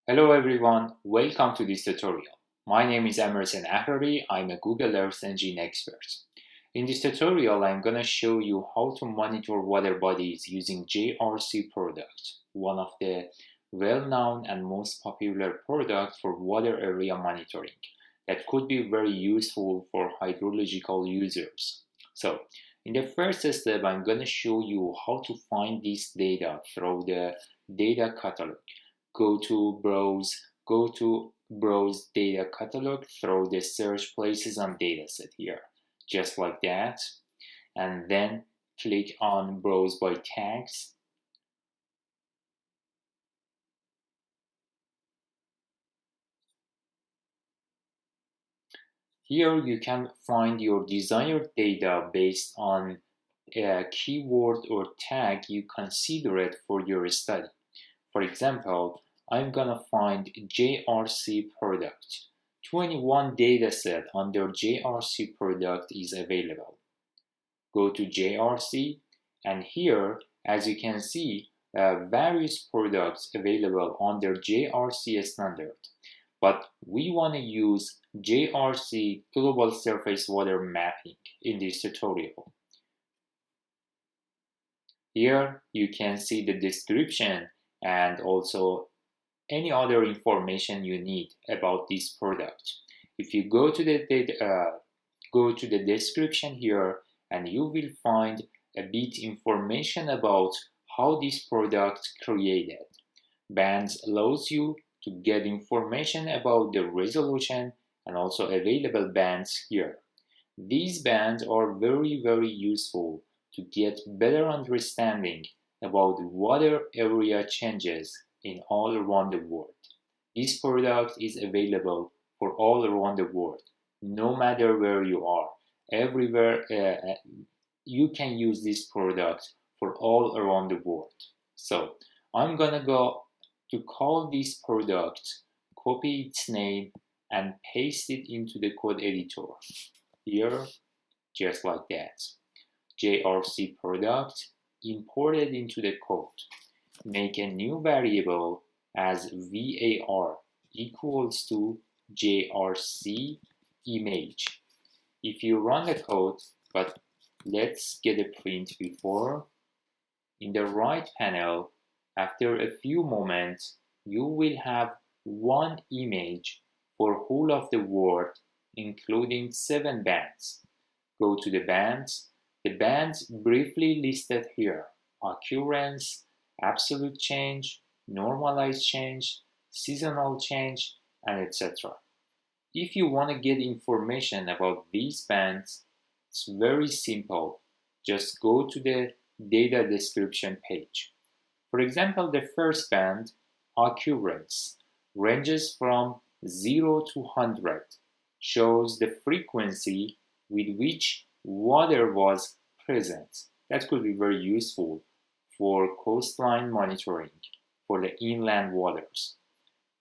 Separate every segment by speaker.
Speaker 1: Hello everyone, welcome to this tutorial. My name is Emerson Ahrari, I'm a Google Earth Engine expert. In this tutorial, I'm going to show you how to monitor water bodies using JRC product, one of the well-known and most popular products for water area monitoring that could be very useful for hydrological users. So, in the first step, I'm going to show you how to find this data through the data catalog. Go to browse data catalog through the search places on dataset here, just like that, and then click on browse by tags. Here you can find your desired data based on a keyword or tag you consider it for your study. For example, I'm gonna find JRC product. 21 dataset under JRC product is available. Go to JRC, and here, as you can see, various products available under JRC standard. But we want to use JRC Global Surface Water Mapping in this tutorial. Here you can see the description and also any other information you need about this product. If you go to the description here, and you will find a bit information about how this product created. Bands allows you to get information about the resolution and also available bands here. These bands are very useful to get better understanding about water area changes in all around the world. This product is available for all around the world, no matter where you are. Everywhere you can use this product for all around the world. So I'm gonna go to call this product, copy its name, and paste it into the code editor. Here, just like that. JRC product, imported into the code. Make a new variable as var equals to JRC image. If you run the code, but let's get a print before, in the right panel, after a few moments, you will have one image for whole of the world, including 7 bands. Go to the bands briefly listed here: occurrence, absolute change, normalized change, seasonal change, and etc. If you want to get information about these bands, it's very simple. Just go to the data description page. For example, the first band, occurrence, ranges from 0 to 100, shows the frequency with which water was present. That could be very useful for coastline monitoring for the inland waters.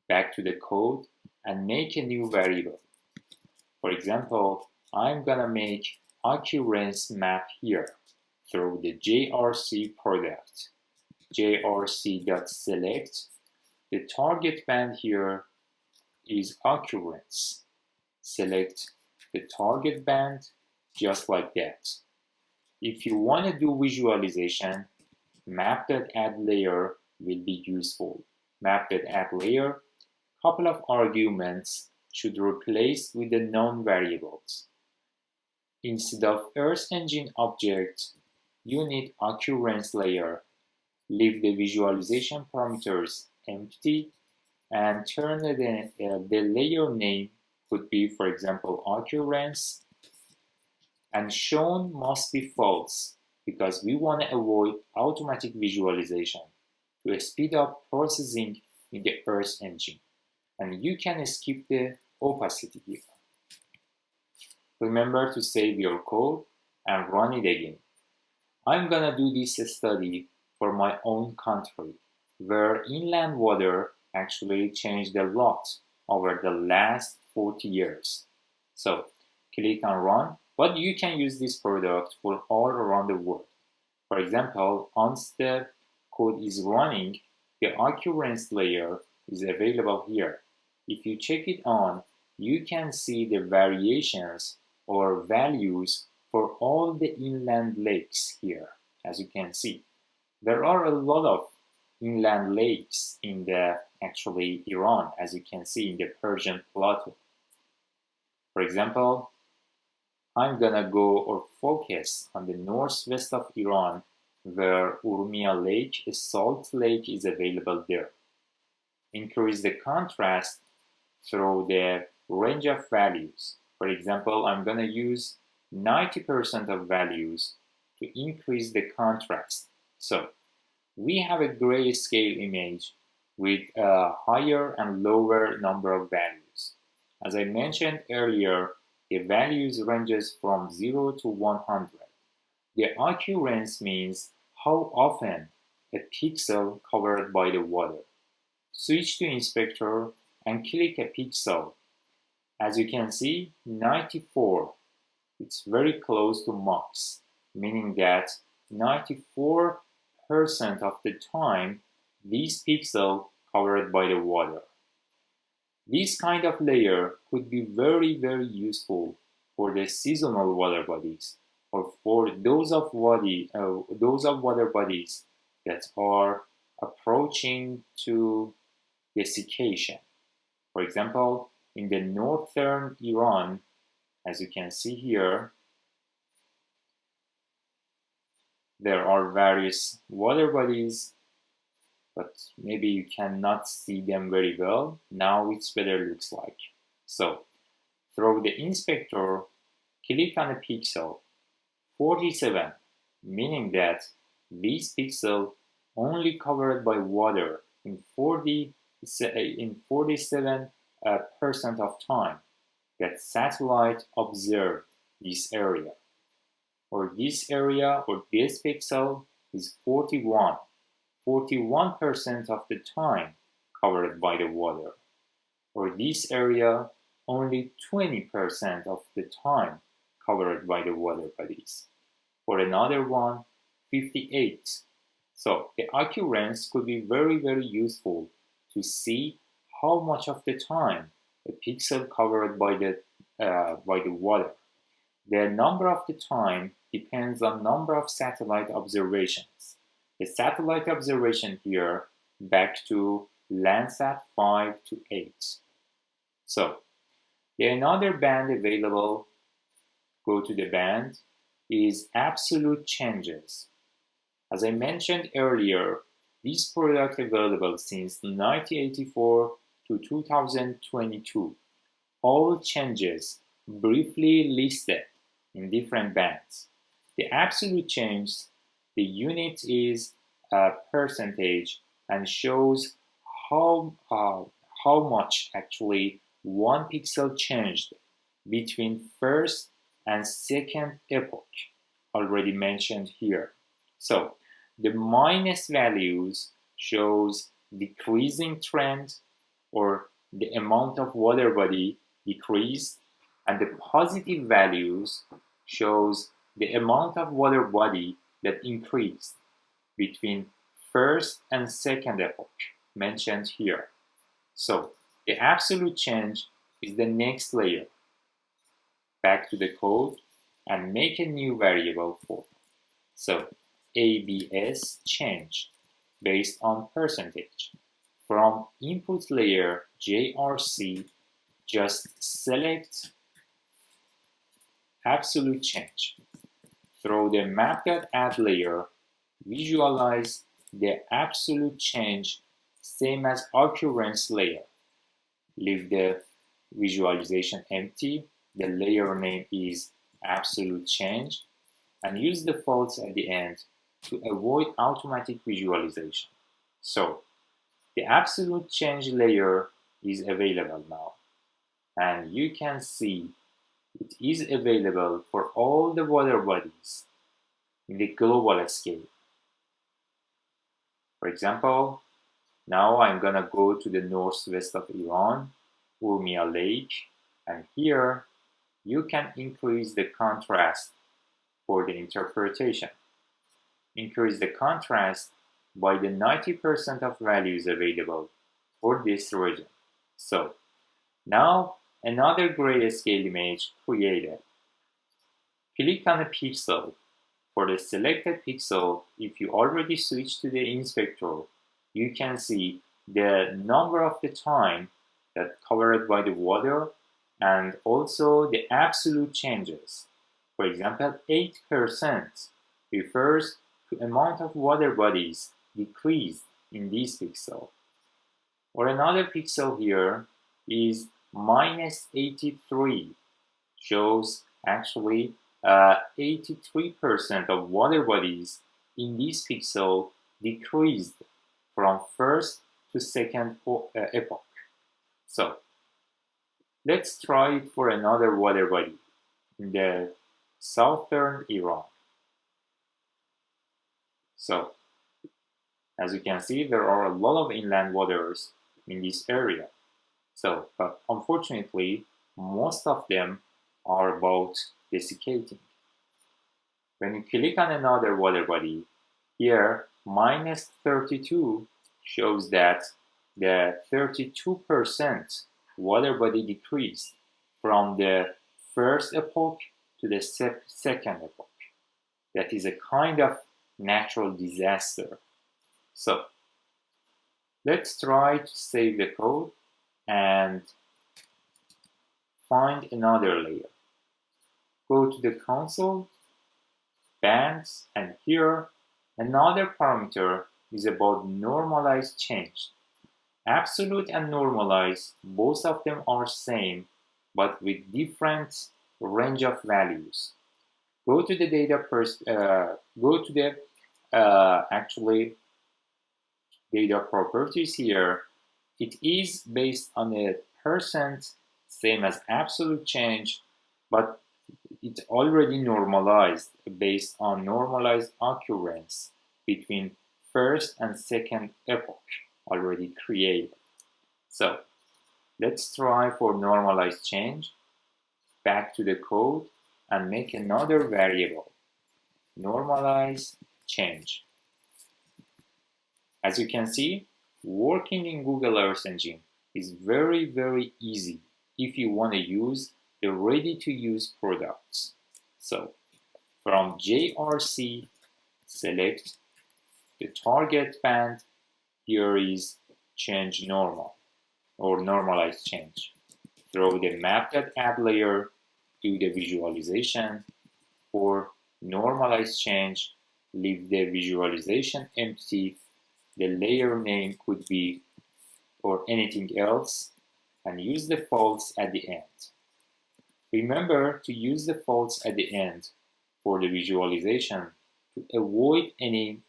Speaker 1: Back to the code and make a new variable. For example, I'm gonna make occurrence map here through the JRC product. JRC.select. The target band here is occurrence. Select the target band just like that. If you want to do visualization, map.add_layer will be useful. Map.add_layer, couple of arguments should replace with the known variables. Instead of Earth Engine object, you need Occurrence Layer. Leave the visualization parameters empty and turn the layer name could be, for example, occurrence, and shown must be false because we want to avoid automatic visualization to speed up processing in the Earth Engine. And you can skip the opacity here. Remember to save your code and run it again. I'm gonna do this study for my own country, where inland water actually changed a lot over the last 40 years. So click on run, but you can use this product for all around the world. For example, once the code is running, the occurrence layer is available here. If you check it on, you can see the variations or values for all the inland lakes here. As you can see, there are a lot of inland lakes in the Iran, as you can see in the Persian Plateau. For example, I'm gonna go or focus on the northwest of Iran, where Urmia Lake, a salt lake, is available there. Increase the contrast through the range of values. For example, I'm gonna use 90% of values to increase the contrast. So we have a grayscale image with a higher and lower number of values. As I mentioned earlier, the values ranges from 0 to 100. The occurrence means how often a pixel covered by the water. Switch to inspector and click a pixel. As you can see, 94. It's very close to max, meaning that 94% of the time these pixels covered by the water. This kind of layer could be very useful for the seasonal water bodies, or for those of water bodies that are approaching to desiccation. For example, in the northern Iran, as you can see here, there are various water bodies, but maybe you cannot see them very well. Now it's better looks like. So through the inspector, click on a pixel 47, meaning that this pixel only covered by water in 47% of time that satellite observed this area. Or this area or this pixel is 41% of the time covered by the water. Or this area only 20% of the time covered by the water bodies. For another one, 58. So the occurrence could be very useful to see how much of the time a pixel covered by the water. The number of the time depends on number of satellite observations. The satellite observation here back to Landsat 5 to 8. So the another band available, go to the band, is absolute changes. As I mentioned earlier, this product available since 1984 to 2022. All changes briefly listed in different bands. The absolute change, the unit is a percentage and shows how much actually one pixel changed between first and second epoch, already mentioned here. So the minus values shows decreasing trend, or the amount of water body decreased, and the positive values shows the amount of water body that increased between first and second epoch, mentioned here. So the absolute change is the next layer. Back to the code and make a new variable for. So ABS change based on percentage. From input layer JRC, just select absolute change. Through the map.add layer, visualize the absolute change same as occurrence layer. Leave the visualization empty. The layer name is absolute change, and use the false at the end to avoid automatic visualization. So the absolute change layer is available now, and you can see it is available for all the water bodies in the global scale. For example, now I'm gonna go to the northwest of Iran, Urmia Lake, and here you can increase the contrast for the interpretation. Increase the contrast by the 90% of values available for this region. So now another grayscale image created. Click on a pixel. For the selected pixel, if you already switched to the inspector, you can see the number of the time that covered by the water and also the absolute changes. For example, 8% refers to amount of water bodies decreased in this pixel. Or another pixel here is minus 83, shows actually 83% of water bodies in this pixel decreased from first to second epoch. So let's try it for another water body in the southern Iran. So as you can see, there are a lot of inland waters in this area. So, but unfortunately, most of them are about desiccating. When you click on another water body, here minus 32 shows that the 32% water body decreased from the first epoch to the second epoch. That is a kind of natural disaster. So let's try to save the code and find another layer. Go to the console, bands, and here another parameter is about normalized change. Absolute and normalized, both of them are same, but with different range of values. Go to the data data properties here. It is based on a percent, same as absolute change, but it's already normalized based on normalized occurrence between first and second epoch already created. So let's try for normalized change. Back to the code and make another variable, normalize change. As you can see, working in Google Earth Engine is very, very easy if you want to use the ready-to-use products. So from JRC, select the target band. Here is change normal or normalized change. Throw the map.add layer, do the visualization. For normalized change, leave the visualization empty. The layer name could be or anything else, and use the false at the end. Remember to use the false at the end for the visualization to avoid any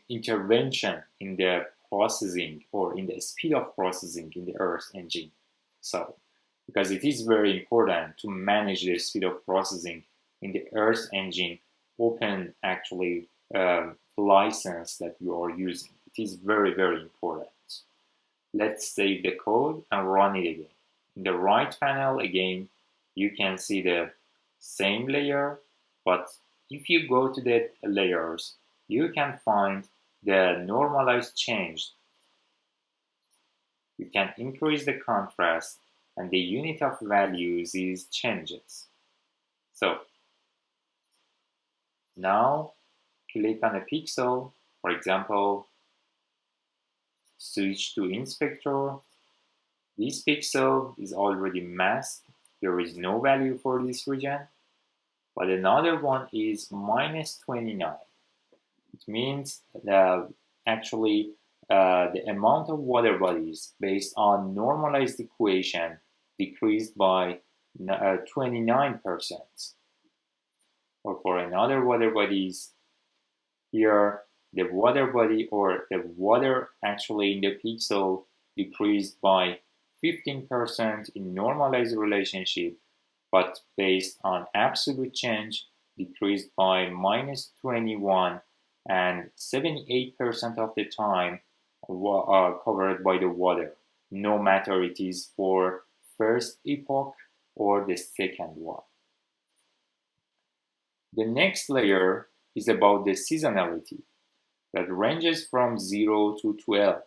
Speaker 1: intervention in the processing or in the speed of processing in the Earth Engine. So, because it is very important to manage the speed of processing in the Earth Engine open license that you are using. It is very, very important. Let's save the code and run it again. In the right panel again, you can see the same layer, but if you go to the layers, you can find the normalized change. You can increase the contrast and the unit of values is changes. So now click on a pixel, for example, switch to inspector. This pixel is already masked. There is no value for this region, but another one is minus 29. It means that the amount of water bodies based on normalized equation decreased by 29%. Or for another water bodies, here the water body or the water in the pixel decreased by 15% in normalized relationship, but based on absolute change decreased by minus 21 and 78% of the time are covered by the water, no matter it is for first epoch or the second one. The next layer is about the seasonality. that ranges from 0 to 12,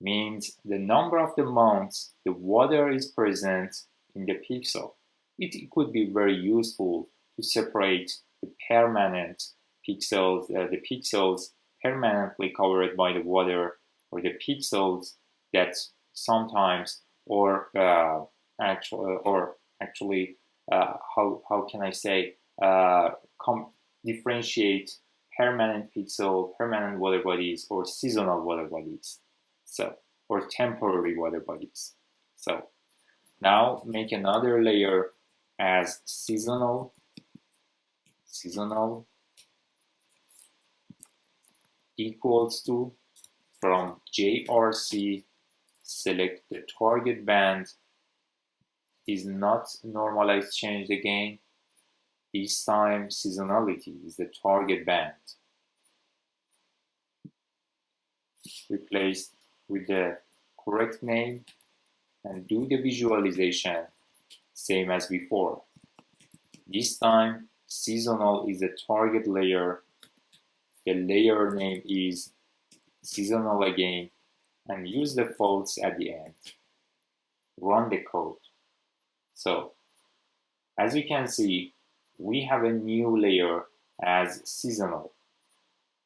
Speaker 1: means the number of the months the water is present in the pixel. It could be very useful to separate the permanent pixels, the pixels permanently covered by the water, or the pixels that sometimes, or actually, how can I say, differentiate permanent pixel, permanent water bodies, or seasonal water bodies, so, or temporary water bodies. So now make another layer as seasonal equals to, from JRC, select the target band, is not normalized changed again. This time seasonality is the target band, replaced with the correct name, and do the visualization same as before. This time seasonal is the target layer, the layer name is seasonal again, and use the false at the end. Run the code. So as you can see, we have a new layer as seasonal.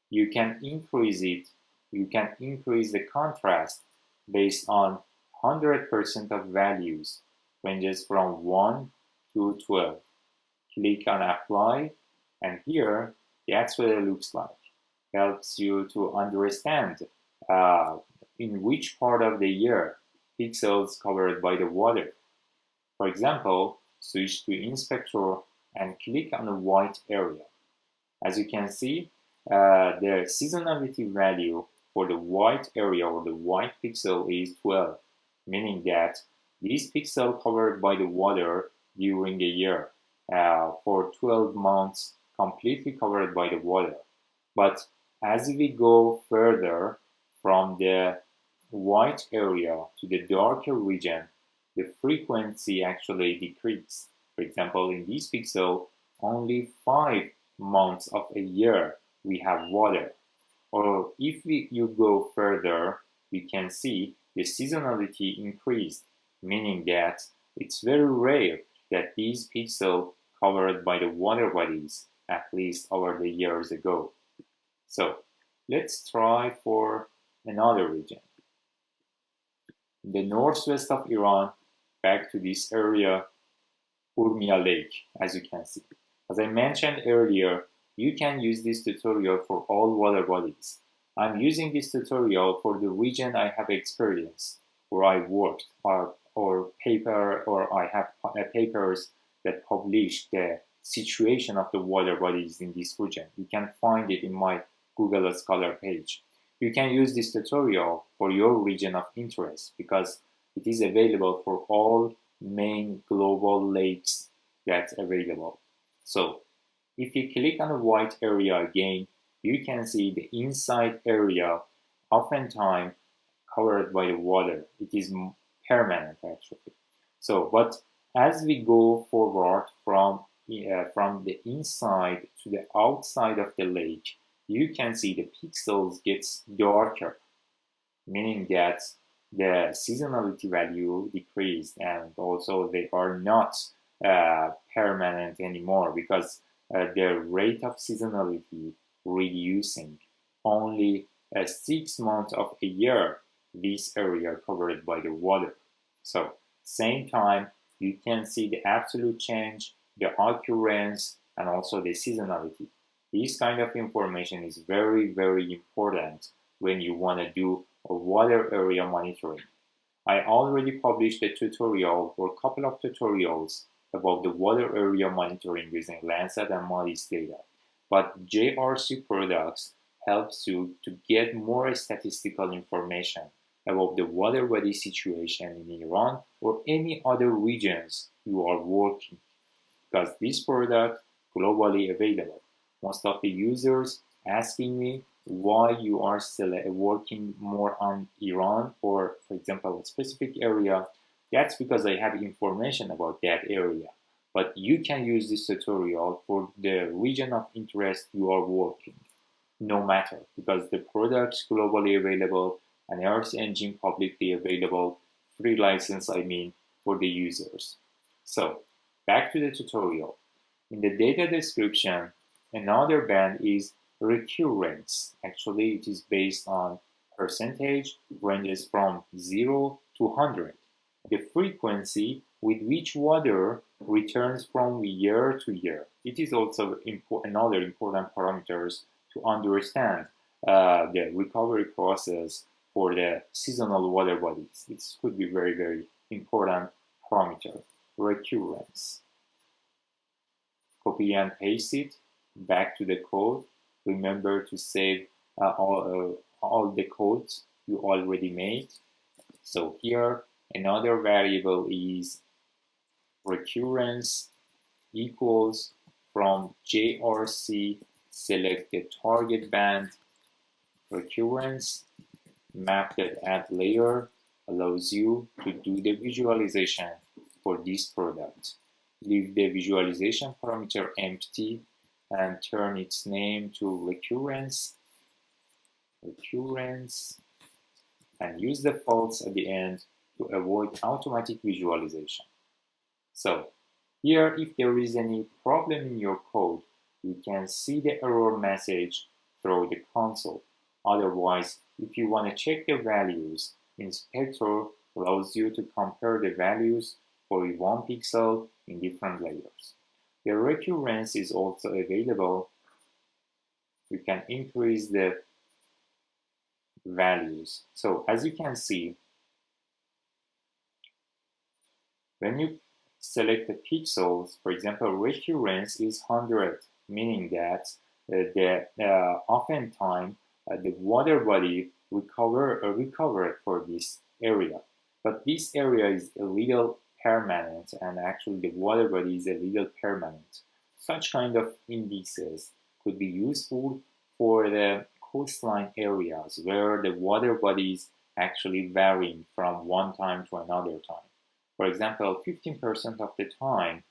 Speaker 1: You can increase it, you can increase the contrast based on 100% of values, ranges from 1 to 12. Click on apply, and here that's what it looks like. Helps you to understand in which part of the year pixels covered by the water. For example, switch to inspector and click on the white area. As you can see, the seasonality value for the white area, or the white pixel, is 12, meaning that this pixel covered by the water during a year, for 12 months completely covered by the water. But as we go further from the white area to the darker region, the frequency actually decreases. For example, in this pixel, only 5 months of a year we have water. Or if you go further, we can see the seasonality increased, meaning that it's very rare that these pixels covered by the water bodies, at least over the years ago. So let's try for another region. In the northwest of Iran, back to this area, Urmia Lake, as you can see. As I mentioned earlier, you can use this tutorial for all water bodies. I'm using this tutorial for the region I have experience, where I worked, or I have papers that publish the situation of the water bodies in this region. You can find it in my Google Scholar page. You can use this tutorial for your region of interest because it is available for all main global lakes that's available. So if you click on the white area again, you can see the inside area oftentimes covered by the water. It is permanent actually. So, but as we go forward from the inside to the outside of the lake, you can see the pixels gets darker, meaning that the seasonality value decreased, and also they are not permanent anymore because the rate of seasonality reducing. Only 6 months of a year this area covered by the water. So same time you can see the absolute change, the occurrence, and also the seasonality. This kind of information is very, very important when you want to do a water area monitoring. I already published a tutorial or a couple of tutorials about the water area monitoring using Landsat and MODIS data. But JRC products helps you to get more statistical information about the water body situation in Iran or any other regions you are working, because this product globally available. Most of the users asking me why you are still working more on Iran or, for example, a specific area. That's because I have information about that area. But you can use this tutorial for the region of interest you are working. no matter, because the product's globally available and Earth Engine publicly available, free license I mean, for the users. So, back to the tutorial. In the data description, another band is recurrence. Actually, it is based on percentage, ranges from 0 to 100. The frequency with which water returns from year to year. It is also another important parameters to understand the recovery process for the seasonal water bodies. It could be very, very important parameter. Recurrence. Copy and paste it back to the code. Remember to save all the codes you already made. So here another variable is recurrence equals from JRC, select the target band, recurrence, map.add layer allows you to do the visualization for this product. Leave the visualization parameter empty and turn its name to recurrence, and use the false at the end to avoid automatic visualization. So here, if there is any problem in your code, you can see the error message through the console. Otherwise, if you want to check the values, Inspector allows you to compare the values for one pixel in different layers. The recurrence is also available. You can increase the values. So as you can see, when you select the pixels, for example, recurrence is 100, meaning that oftentimes the water body recovered for this area. But this area is a little permanent, and actually the water body is a little permanent. Such kind of indices could be useful for the coastline areas where the water body is actually varying from one time to another time. For example, 15% of the time,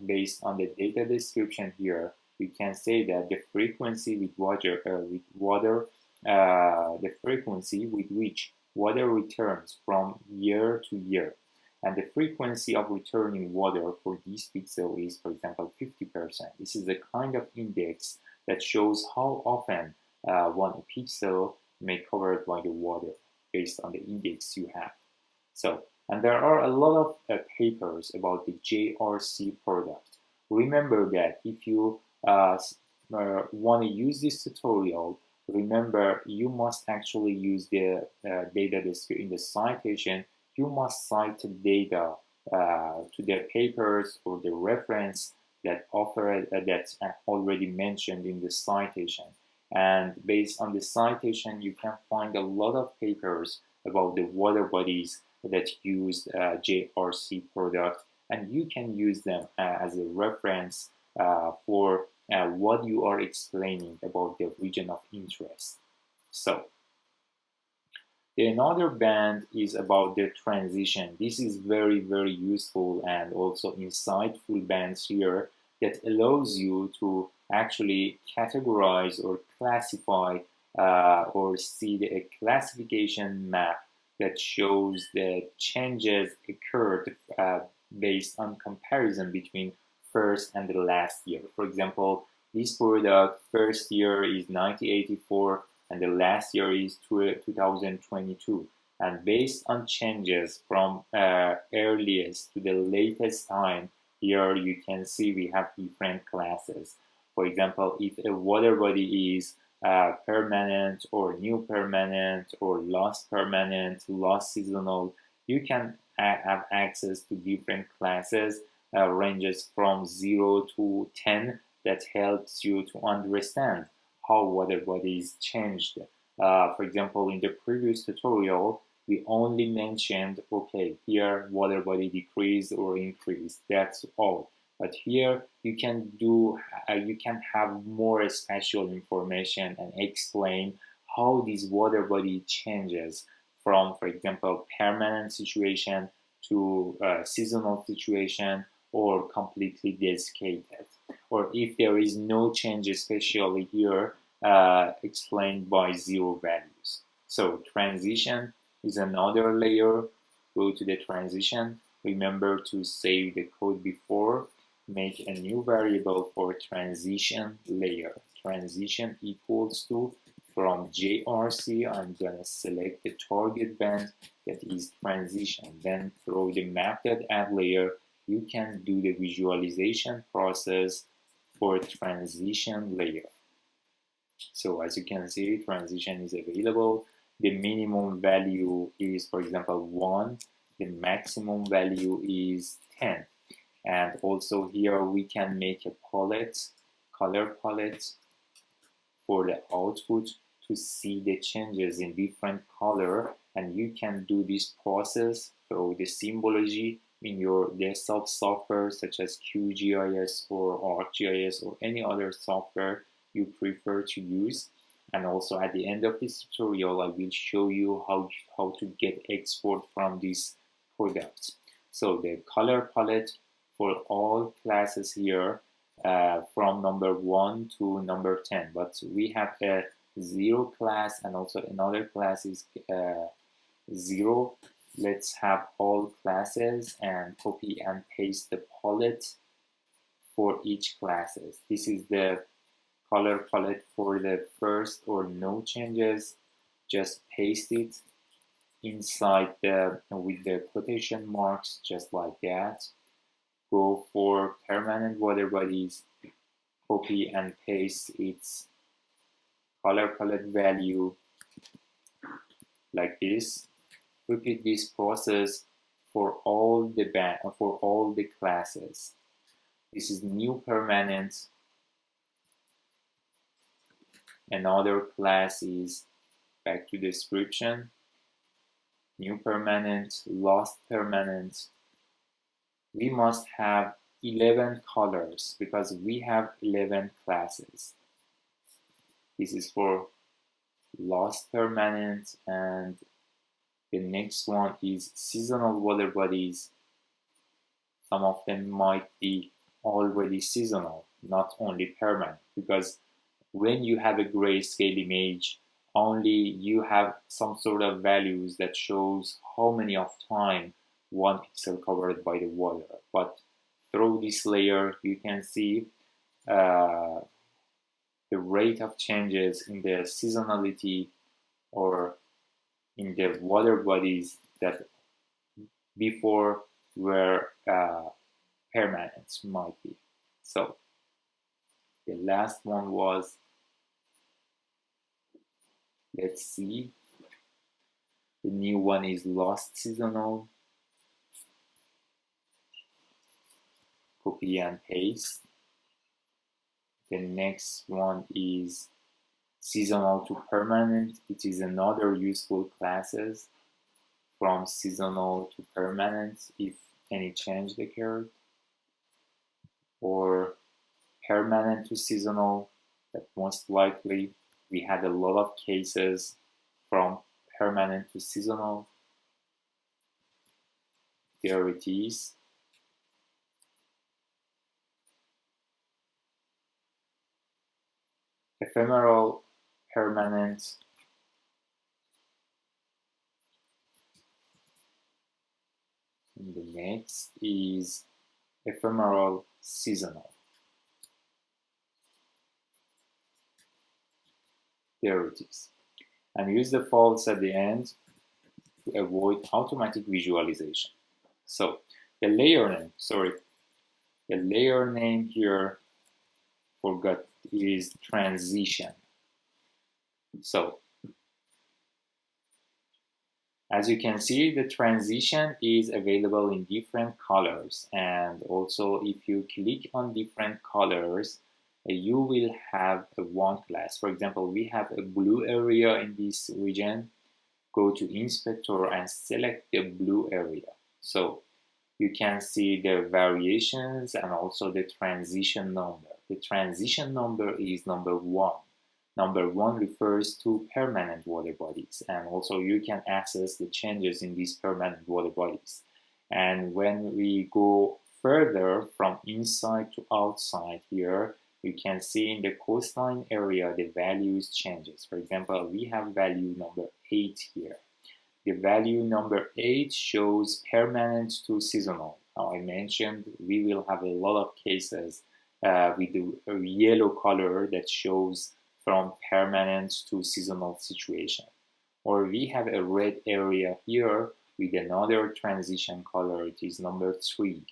Speaker 1: based on the data description here, we can say that the frequency with the frequency with which water returns from year to year, and the frequency of returning water for this pixel is, for example, 50%. This is a kind of index that shows how often one pixel may be covered by the water based on the index you have. So, and there are a lot of papers about the JRC product. Remember that if you want to use this tutorial, remember you must actually use the data description in the citation. You must cite data to the papers or the reference that that's already mentioned in the citation. And based on the citation, you can find a lot of papers about the water bodies that use JRC product, and you can use them as a reference for what you are explaining about the region of interest. So, another band is about the transition. This is very, very useful and also insightful bands here that allows you to actually categorize or classify or see a classification map that shows the changes occurred based on comparison between first and the last year. For example, this product first year is 1984 and the last year is 2022. And based on changes from earliest to the latest time, here you can see we have different classes. For example, if a water body is permanent or new permanent or lost permanent, lost seasonal, you can have access to different classes, ranges from 0 to 10, that helps you to understand how water bodies changed. For example, in the previous tutorial, we only mentioned, okay, here water body decreased or increased, that's all. But here you can have more spatial information and explain how this water body changes from, for example, permanent situation to seasonal situation or completely desiccated. or if there is no change, especially here, explained by 0 values. So transition is another layer. Go to the transition. Remember to save the code before. Make a new variable for transition layer. Transition equals to, from JRC, I'm gonna select the target band that is transition. Then through the map.add layer, you can do the visualization process for transition layer. So as you can see, transition is available. The minimum value is, for example, 1. The maximum value is 10. And also here we can make a palette, color palette for the output to see the changes in different color. And you can do this process through the symbology in your desktop software such as QGIS or ArcGIS or any other software you prefer to use. And also at the end of this tutorial, I will show you how to get export from this product. So the color palette for all classes here from number 1 to number 10, but we have a 0 class and also another class is 0. Let's have all classes and copy and paste the palette for each classes. This is the color palette for the first or no changes. Just paste it inside with the quotation marks, just like that. Go for permanent water bodies, copy and paste its color palette value like this. Repeat this process for all the classes. This is new permanent. Another class is, back to description, new permanent, lost permanent. We must have 11 colors because we have 11 classes. This is for lost permanent, and the next one is seasonal water bodies. Some of them might be already seasonal, not only permanent, because when you have a grayscale image, only you have some sort of values that shows how many of time one pixel covered by the water. But through this layer, you can see the rate of changes in the seasonality or in the water bodies that before were permanent might be. So the last one was, let's see, the new one is lost seasonal. Copy and paste. The next one is seasonal to permanent. It is another useful classes from seasonal to permanent if any change occurred, or permanent to seasonal. That most likely we had a lot of cases from permanent to seasonal. There it is. Ephemeral, permanent, and the next is ephemeral, seasonal. There it is. And use the false at the end to avoid automatic visualization. So the layer name here, forgot, is transition. So as you can see, the transition is available in different colors, and also if you click on different colors, you will have one class. For example, we have a blue area in this region. Go to inspector and select the blue area. So you can see the variations and also the transition number. The transition number is number 1. Number 1 refers to permanent water bodies, and also you can access the changes in these permanent water bodies. And when we go further from inside to outside here, you can see in the coastline area the values changes. For example, we have value number 8 here. The value number 8 shows permanent to seasonal. Now I mentioned we will have a lot of cases with the yellow color that shows from permanent to seasonal situation. Or we have a red area here with another transition color. It is number 3.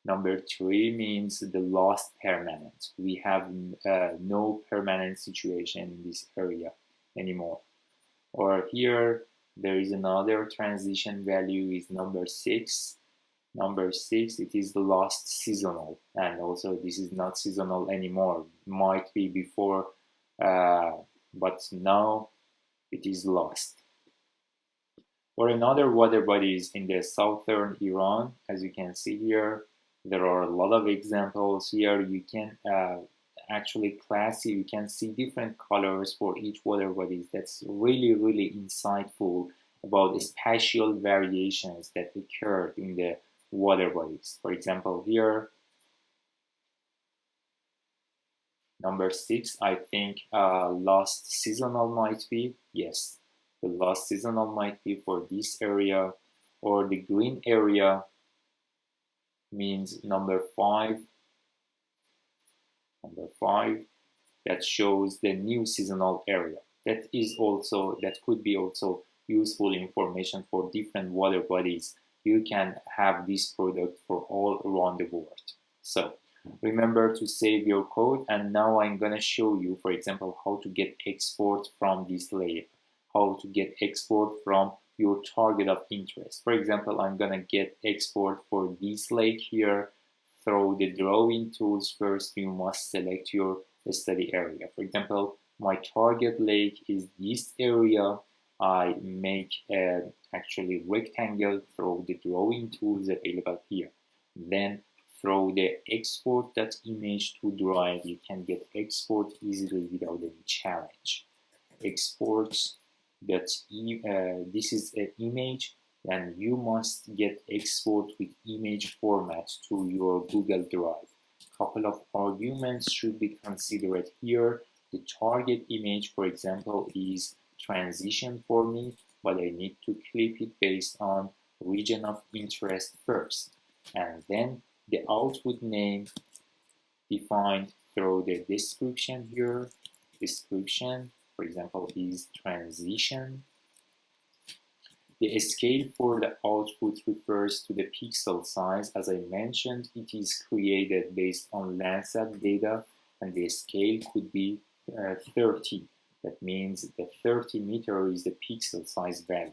Speaker 1: Number 3 means the last permanent. We have no permanent situation in this area anymore. Or here there is another transition value is number 6. Number 6, it is the last seasonal, and also this is not seasonal anymore. Might be before, but now it is lost. Or another water bodies in the southern Iran, as you can see here, there are a lot of examples here. You can actually you can see different colors for each water bodies. That's really insightful about the spatial variations that occurred in the water bodies. For example, here, number 6, I think last seasonal might be, yes, the last seasonal might be for this area, or the green area means number 5, that shows the new seasonal area. That could be also useful information for different water bodies. You can have this product for all around the world. So remember to save your code, and now I'm gonna show you, for example, how to get export from this layer, how to get export from your target of interest. For example, I'm gonna get export for this lake here. Through the drawing tools, first you must select your study area. For example, my target lake is this area. I make actually rectangle through the drawing tools available here. Then through the export.image to drive, you can get export easily without any challenge. Exports this is an image, and you must get export with image format to your Google Drive. Couple of arguments should be considered here. The target image, for example, is transition for me, but I need to clip it based on region of interest first, and then the output name defined through the description here. Description, for example, is transition. The scale for the output refers to the pixel size. As I mentioned, it is created based on Landsat data, and the scale could be 30. That means the 30 meter is the pixel size value.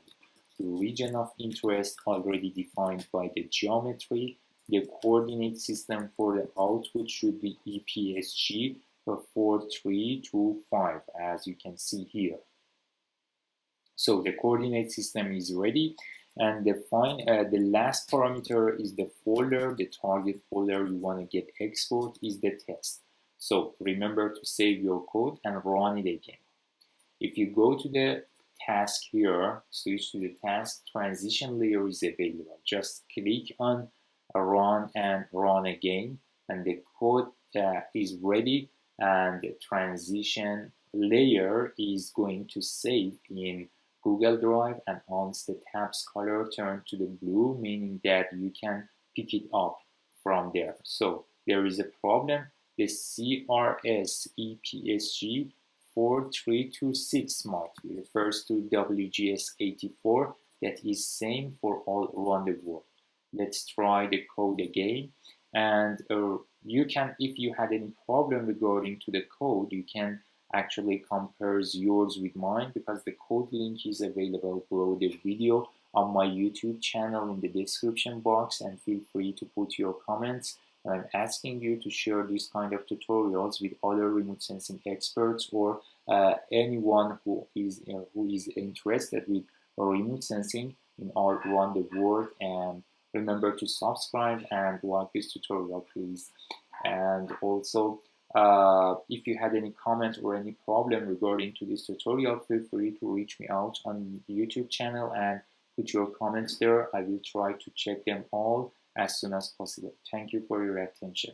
Speaker 1: The region of interest already defined by the geometry. The coordinate system for the output should be EPSG 4325, as you can see here. So the coordinate system is ready, and the last parameter is the folder. The target folder you want to get export is the test. So remember to save your code and run it again. If you go to the task here, switch to the task, transition layer is available. Just click on run and run again, and the code is ready, and the transition layer is going to save in Google Drive, and once the tab's color turns to the blue, meaning that you can pick it up from there. So there is a problem. The CRS EPSG 4326 might refers to WGS 84. That is same for all around the world. Let's try the code again, and you can, if you had any problem regarding to the code, you can actually compare yours with mine, because the code link is available below the video on my YouTube channel in the description box, and feel free to put your comments. I'm asking you to share this kind of tutorials with other remote sensing experts, or anyone who is interested with remote sensing in all around the world. And remember to subscribe and like this tutorial, please. And also, if you had any comment or any problem regarding to this tutorial, feel free to reach me out on the YouTube channel and put your comments there. I will try to check them all as soon as possible. Thank you for your attention.